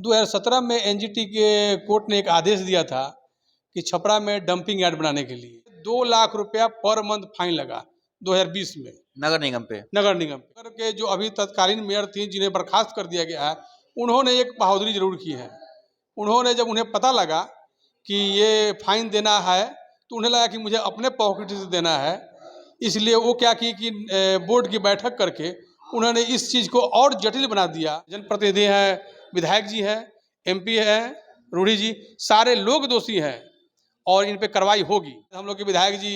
2017 में एनजीटी के कोर्ट ने एक आदेश दिया था कि छपरा में डंपिंग यार्ड बनाने के लिए 2 लाख रुपया पर मंथ फाइन लगा 2020 में नगर निगम पे नगर के जो अभी तत्कालीन मेयर थी जिन्हें बर्खास्त कर दिया गया है, उन्होंने एक बहादुरी जरूर की है। उन्होंने जब उन्हें पता लगा कि ये फाइन देना है तो उन्हें लगा कि मुझे अपने पॉकेट से देना है, इसलिए वो क्या की कि बोर्ड की बैठक करके उन्होंने इस चीज़ को और जटिल बना दिया। जनप्रतिनिधि हैं, विधायक जी हैं, एमपी हैं, रूढ़ी जी, सारे लोग दोषी हैं और इन पे कार्रवाई होगी। हम लोग के विधायक जी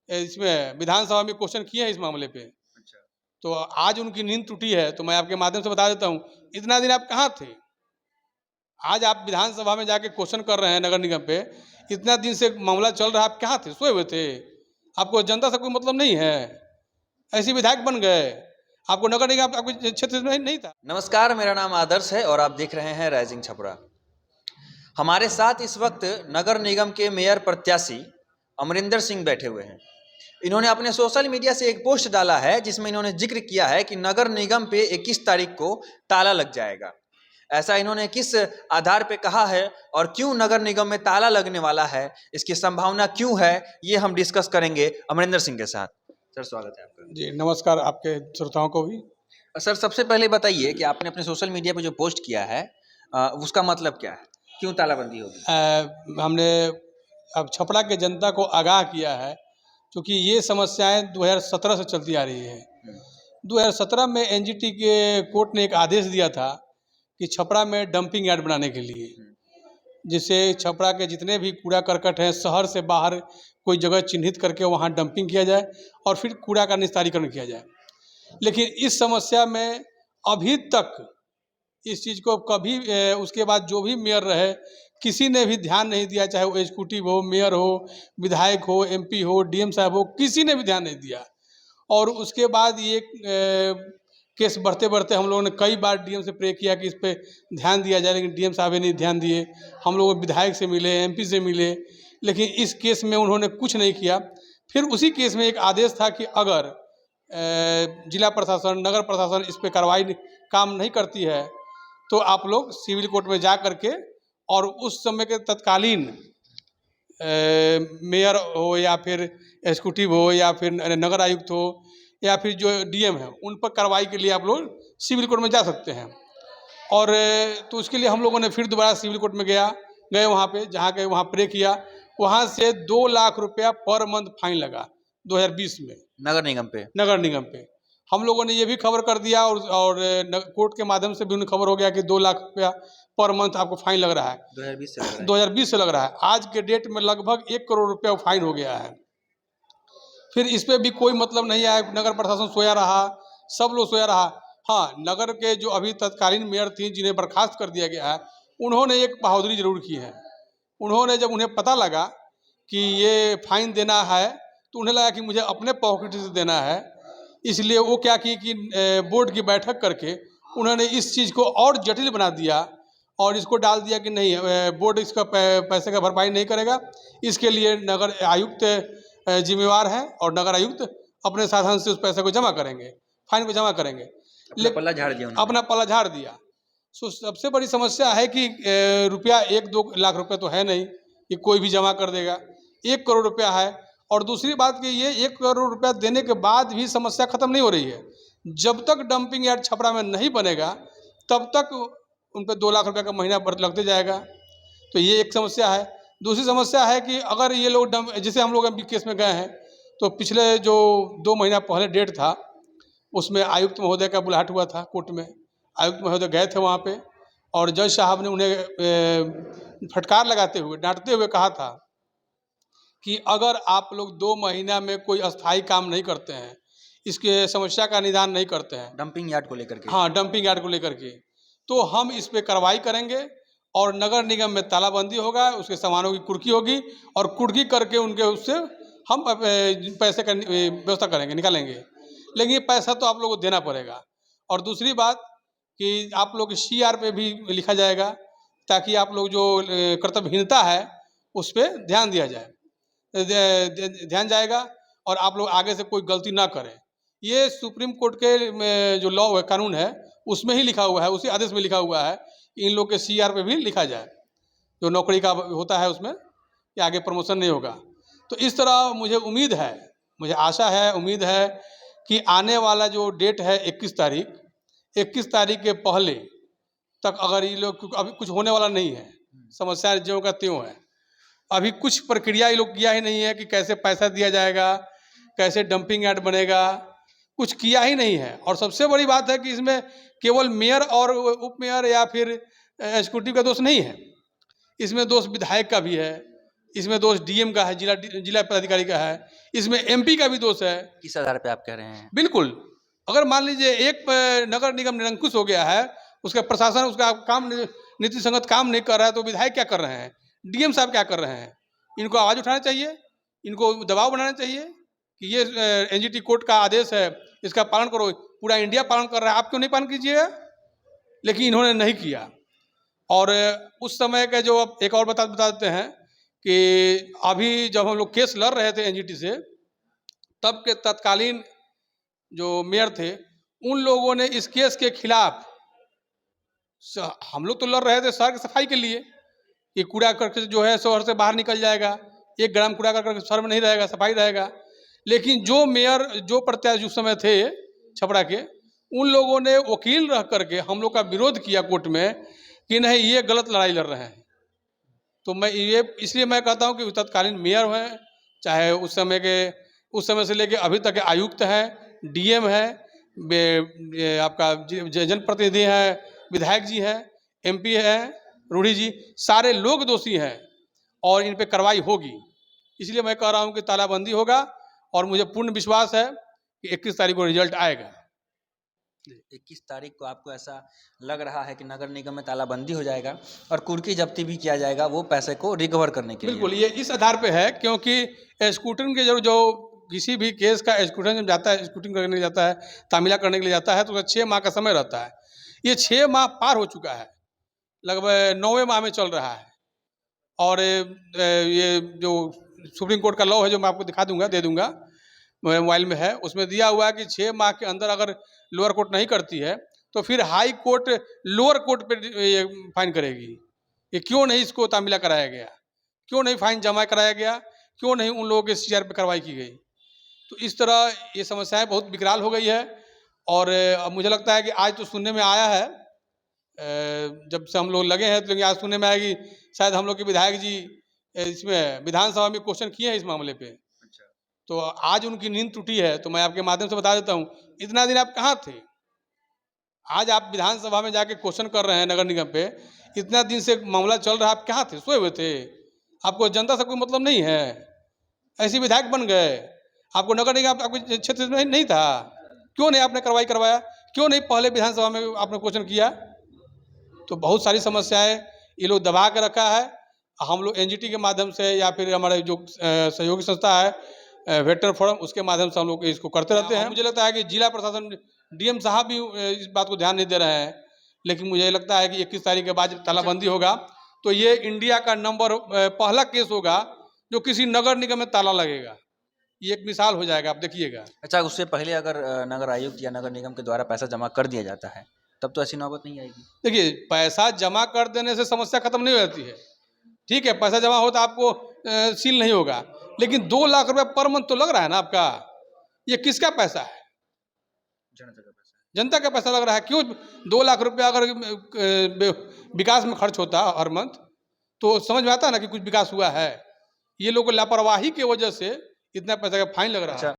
इसमें विधानसभा में क्वेश्चन किए हैं इस मामले पे। अच्छा। तो आज उनकी नींद टूटी है, तो मैं आपके माध्यम से बता देता हूँ, इतना दिन आप कहाँ थे? आज आप विधानसभा में जाके क्वेश्चन कर रहे हैं नगर निगम पे, इतना दिन से मामला चल रहा है, आप कहाँ थे? सोए हुए थे? आपको जनता से कोई मतलब नहीं है? ऐसे विधायक बन गए? आपको नगर निगम आपके क्षेत्र में नहीं था? नमस्कार, मेरा नाम आदर्श है और आप देख रहे हैं राइजिंग छपरा। हमारे साथ इस वक्त नगर निगम के मेयर प्रत्याशी अमरिंदर सिंह बैठे हुए हैं। इन्होंने अपने सोशल मीडिया से एक पोस्ट डाला है जिसमें इन्होंने जिक्र किया है कि नगर निगम पे 21 तारीख को ताला लग जाएगा। ऐसा इन्होंने किस आधार पे कहा है और क्यों नगर निगम में ताला लगने वाला है, इसकी संभावना क्यों है, ये हम डिस्कस करेंगे अमरिंदर सिंह के साथ। सर, स्वागत है आपका। जी नमस्कार, आपके श्रोताओं को भी। सर, सबसे पहले बताइए कि आपने अपने सोशल मीडिया पे जो पोस्ट किया है उसका मतलब क्या है, क्यों तालाबंदी होगी? हमने अब छपरा के जनता को आगाह किया है, क्योंकि ये समस्याएं 2017 से चलती आ रही है। 2017 में एनजीटी के कोर्ट ने एक आदेश दिया था कि छपरा में डंपिंग यार्ड बनाने के लिए, जिससे छपरा के जितने भी कूड़ा करकट हैं शहर से बाहर कोई जगह चिन्हित करके वहाँ डंपिंग किया जाए और फिर कूड़ा का निस्तारीकरण किया जाए। लेकिन इस समस्या में अभी तक इस चीज़ को कभी उसके बाद जो भी मेयर रहे किसी ने भी ध्यान नहीं दिया, चाहे वो एग्जीक्यूटिव हो, मेयर हो, विधायक हो, एमपी हो, डीएम साहब हो, किसी ने भी ध्यान नहीं दिया। और उसके बाद ये केस बढ़ते बढ़ते हम लोगों ने कई बार डीएम से प्रे किया कि इस पर ध्यान दिया जाए, लेकिन डीएम साहब नहीं ध्यान दिए। हम लोग विधायक से मिले, एमपी से मिले, लेकिन इस केस में उन्होंने कुछ नहीं किया। फिर उसी केस में एक आदेश था कि अगर जिला प्रशासन, नगर प्रशासन इस पर कार्रवाई काम नहीं करती है तो आप लोग सिविल कोर्ट में जा करके, और उस समय के तत्कालीन मेयर हो या फिर एग्जीक्यूटिव हो या फिर नगर आयुक्त हो या फिर जो डीएम है, उन पर कार्रवाई के लिए आप लोग सिविल कोर्ट में जा सकते हैं। और तो उसके लिए हम लोगों ने फिर दोबारा सिविल कोर्ट में गए वहाँ पे, जहाँ के वहाँ प्रे किया। वहाँ से 2 लाख रुपया पर मंथ फाइन लगा 2020 में नगर निगम पे। हम लोगों ने ये भी खबर कर दिया और कोर्ट के माध्यम से भी उन्हें खबर हो गया कि 2 लाख रुपया पर मंथ आपको फाइन लग रहा है। 2020 से लग रहा है। आज के डेट में लगभग 1 करोड़ रुपया फाइन हो गया है। फिर इस पर भी कोई मतलब नहीं आया, नगर प्रशासन सोया रहा, सब लोग सोया रहा। हाँ, नगर के जो अभी तत्कालीन मेयर थी जिन्हें बर्खास्त कर दिया गया है, उन्होंने एक बहादुरी जरूर की है। उन्होंने जब उन्हें पता लगा कि ये फाइन देना है तो उन्हें लगा कि मुझे अपने पॉकेट से देना है, इसलिए वो क्या की कि बोर्ड की बैठक करके उन्होंने इस चीज़ को और जटिल बना दिया और इसको डाल दिया कि नहीं, बोर्ड इसका पैसे का भरपाई नहीं करेगा, इसके लिए नगर आयुक्त जिम्मेवार है और नगर आयुक्त अपने साधन से उस पैसे को जमा करेंगे, फाइन को जमा करेंगे। अपना पल्ला झाड़ दिया। सो सबसे बड़ी समस्या है कि रुपया 1-2 लाख रुपये तो है नहीं कि कोई भी जमा कर देगा, 1 करोड़ रुपया है। और दूसरी बात कि ये 1 करोड़ रुपया देने के बाद भी समस्या खत्म नहीं हो रही है। जब तक डंपिंग यार्ड छपरा में नहीं बनेगा तब तक उन पर 2 लाख रुपये का महीना लगते जाएगा। तो ये एक समस्या है। दूसरी समस्या है कि अगर ये लोग जैसे हम लोग अभी केस में गए हैं, तो पिछले जो 2 महीना पहले डेट था उसमें आयुक्त महोदय का बुलाहट हुआ था कोर्ट में। आयुक्त महोदय गए थे वहाँ पे और जज साहब ने उन्हें फटकार लगाते हुए, डांटते हुए कहा था कि अगर आप लोग 2 महीना में कोई अस्थायी काम नहीं करते हैं, इसके समस्या का निदान नहीं करते हैं, डंपिंग यार्ड को लेकर के, हाँ डंपिंग यार्ड को लेकर के, तो हम इस पे कार्रवाई करेंगे और नगर निगम में तालाबंदी होगा, उसके सामानों की कुर्की होगी और कुर्की करके उनके उससे हम पैसे का व्यवस्था करेंगे, निकालेंगे। लेकिन ये पैसा तो आप लोगों को देना पड़ेगा। और दूसरी बात कि आप लोग CR पे भी लिखा जाएगा ताकि आप लोग जो कर्तव्यहीनता है उस पर ध्यान दिया जाए, ध्यान जाएगा और आप लोग आगे से कोई गलती ना करें। ये सुप्रीम कोर्ट के जो लॉ है, कानून है, उसमें ही लिखा हुआ है, उसी आदेश में लिखा हुआ है कि इन लोग के CR पे भी लिखा जाए, जो नौकरी का होता है उसमें, कि आगे प्रमोशन नहीं होगा। तो इस तरह मुझे उम्मीद है, मुझे आशा है, उम्मीद है कि आने वाला जो डेट है 21 तारीख के पहले तक अगर ये लोग, अभी कुछ होने वाला नहीं है, समस्या ज्यों का त्यों है। अभी कुछ प्रक्रिया ये लोग किया ही नहीं है कि कैसे पैसा दिया जाएगा, कैसे डंपिंग यार्ड बनेगा, कुछ किया ही नहीं है। और सबसे बड़ी बात है कि इसमें केवल मेयर और उप मेयर या फिर एग्जीक्यूटिव का दोष नहीं है, इसमें दोष विधायक का भी है, इसमें दोष DM का है, जिला पदाधिकारी का है, इसमें MP का भी दोष है। किस आधार पे आप कह रहे हैं? बिल्कुल, अगर मान लीजिए एक नगर निगम निरंकुश हो गया है, उसका प्रशासन उसका काम नीति संगत काम नहीं कर रहा है, तो विधायक क्या कर रहे हैं, DM साहब क्या कर रहे हैं? इनको आवाज़ उठाना चाहिए, इनको दबाव बनाना चाहिए कि ये NGT कोर्ट का आदेश है, इसका पालन करो। पूरा इंडिया पालन कर रहा है, आप क्यों नहीं पालन कीजिएगा? लेकिन इन्होंने नहीं किया। और उस समय का जो, अब एक और बता देते हैं कि अभी जब हम लोग केस लड़ रहे थे NGT से, तब के तत्कालीन जो मेयर थे, उन लोगों ने इस केस के खिलाफ, हम लोग तो लड़ रहे थे शहर की सफाई के लिए, कि कूड़ा करकट जो है शहर से बाहर निकल जाएगा, 1 ग्राम कूड़ा करकट शहर में नहीं रहेगा, सफाई रहेगा। लेकिन जो मेयर, जो प्रत्याशी उस समय थे छपरा के, उन लोगों ने वकील रह करके हम लोग का विरोध किया कोर्ट में कि नहीं, ये गलत लड़ाई लड़ रहे हैं। तो मैं ये इसलिए मैं कहता हूँ कि तत्कालीन मेयर हैं, चाहे उस समय से लेके अभी तक के आयुक्त हैं, DM है, आपका जनप्रतिनिधि हैं, विधायक जी हैं, MP हैं, रूढ़ी जी, सारे लोग दोषी हैं और इन पे कार्रवाई होगी। इसलिए मैं कह रहा हूँ कि तालाबंदी होगा और मुझे पूर्ण विश्वास है कि 21 तारीख को रिजल्ट आएगा। 21 तारीख को आपको ऐसा लग रहा है कि नगर निगम में तालाबंदी हो जाएगा और कुर्की जब्ती भी किया जाएगा, वो पैसे को रिकवर करने के लिए? बिल्कुल, ये इस आधार पे है क्योंकि स्कूटन के जो किसी भी केस का स्कूटन जब जाता है, स्कूटिंग करने के लिए जाता है, तामीला करने के लिए जाता है, तो उसका 6 माह का समय रहता है। ये 6 माह पार हो चुका है, लगभग 9वें माह में चल रहा है। और ये जो सुप्रीम कोर्ट का लॉ है, जो मैं आपको दिखा दूंगा, दे दूंगा, मोबाइल में है, उसमें दिया हुआ है कि 6 माह के अंदर अगर लोअर कोर्ट नहीं करती है तो फिर हाई कोर्ट लोअर कोर्ट पे ये फाइन करेगी कि क्यों नहीं इसको तामीला कराया गया, क्यों नहीं फाइन जमा कराया गया, क्यों नहीं उन लोगों के CR पे कार्रवाई की गई। तो इस तरह ये समस्याएं बहुत विकराल हो गई है। और अब मुझे लगता है कि आज तो सुनने में आया है, जब से हम लोग लगे हैं, तो आज सुनने में आया कि शायद हम लोग के विधायक जी इसमें विधानसभा में क्वेश्चन किए हैं इस मामले पे। तो आज उनकी नींद टूटी है। तो मैं आपके माध्यम से बता देता हूँ, इतना दिन आप कहाँ थे? आज आप विधानसभा में जाके क्वेश्चन कर रहे हैं नगर निगम पे, इतना दिन से मामला चल रहा है, आप कहाँ थे? सोए हुए थे? आपको जनता से कोई मतलब नहीं है? ऐसे विधायक बन गए? आपको नगर निगम आपके क्षेत्र में नहीं था? क्यों नहीं आपने कार्रवाई करवाया? क्यों नहीं पहले विधानसभा में आपने क्वेश्चन किया? तो बहुत सारी समस्याएं ये लोग दबा के रखा है। हम लोग NGT के माध्यम से या फिर हमारे जो सहयोगी संस्था है वेक्टर फोरम, उसके माध्यम से हम लोग इसको करते रहते हैं। मुझे लगता है कि जिला प्रशासन DM साहब भी इस बात को ध्यान नहीं दे रहे हैं, लेकिन मुझे लगता है कि 21 तारीख के बाद जब तालाबंदी होगा तो ये इंडिया का पहला केस होगा जो किसी नगर निगम में ताला लगेगा। ये एक मिसाल हो जाएगा, आप देखिएगा। अच्छा, उससे पहले अगर नगर आयुक्त या नगर निगम के द्वारा पैसा जमा कर दिया जाता है तब तो ऐसी नौबत नहीं आएगी? देखिए, पैसा जमा कर देने से समस्या खत्म नहीं हो जाती है। ठीक है, पैसा जमा हो तो आपको सील नहीं होगा, लेकिन 2 लाख रुपया पर मंथ तो लग रहा है ना आपका। ये किसका पैसा है? जनता का पैसा। जनता का पैसा लग रहा है। क्यों 2 लाख रुपया अगर विकास में खर्च होता हर मंथ तो समझ में आता है ना कि कुछ विकास हुआ है। ये लोगों को लापरवाही की वजह से इतना पैसा का फाइन लग रहा है।